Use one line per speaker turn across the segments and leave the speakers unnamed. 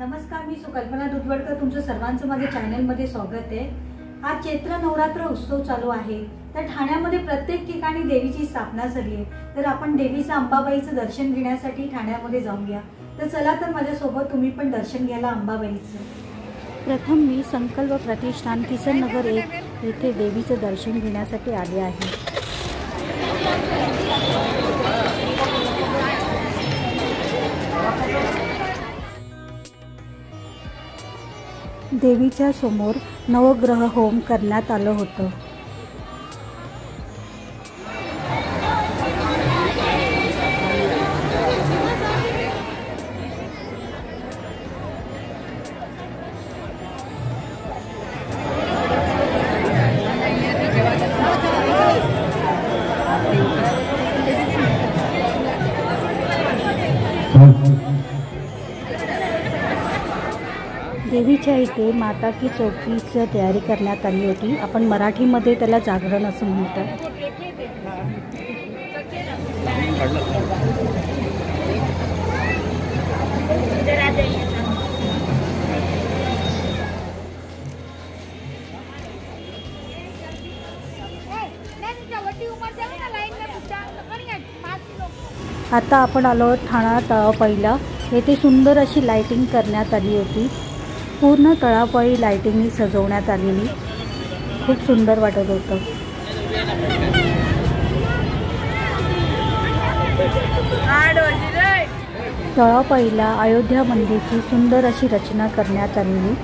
नमस्कार, मी सुकल्पना दुधवडकर, तुमचं सर्वांचं माझ्या चॅनलमध्ये स्वागत आहे। आज चैत्र नवरात्र उत्सव चालू आहे, तर ठाण्यामध्ये प्रत्येक ठिकाणी देवीची स्थापना झाली आहे। तर आपण देवीचं अंबाबाईचं दर्शन घेण्यासाठी ठाण्यामध्ये जाऊया। तर चला तर माझ्यासोबत तुम्ही पण दर्शन घ्यायला अंबाबाईचं। प्रथम मी संकल्प प्रतिष्ठान किसन नगर 1 येथे देवीचं दर्शन घेण्यासाठी आले आहे। देवीच्या समोर नवग्रह होम करण्यात आलं होतं। देवीच्या इथे माता की चौकीची तयारी करण्यात आली होती। आपण मराठीमध्ये त्याला जागरण असं म्हणतात। आता आपण आलो ठाणा तळापाईला। येथे सुंदर अशी लाइटिंग करण्यात आली होती। पूर्ण तळापाई लाइटिंगनी सजवण्यात आलेली, खूप सुंदर वाटत होतं। तळापाईला अयोध्या मंदिराची सुंदर अशी रचना करण्यात आलेली।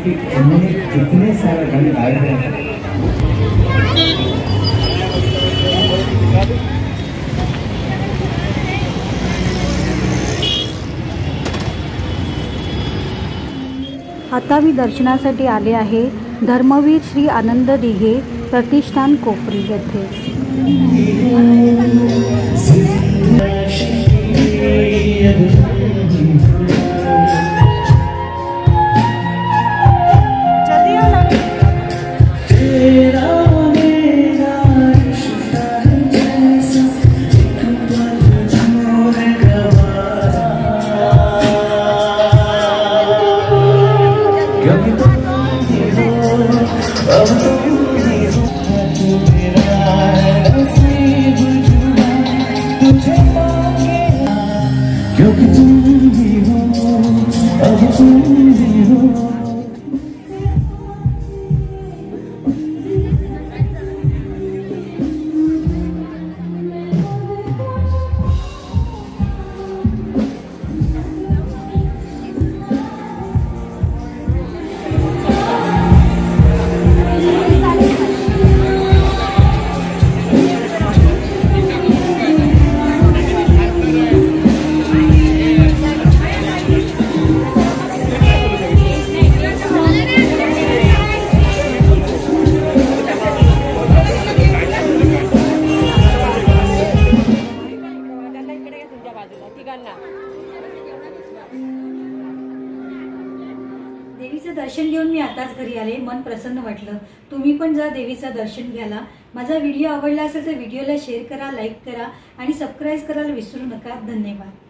कितने सारे गाने गाए हैं।
आता मी दर्शनासाठी आले आहे धर्मवीर श्री आनंद दिघे प्रतिष्ठान कोपरी येथे।
क्योंकि तुम ही हो, अब तुम ही हो।
देवीचं दर्शन घेऊन मी आताच घरी आले, मन प्रसन्न वाटलं। तुम्ही पण जा देवीचं दर्शन घ्यायला। माझा व्हिडिओ आवडला असेल तर व्हिडिओला शेअर करा, लाईक करा आणि सबस्क्राईब करायला विसरू नका। धन्यवाद।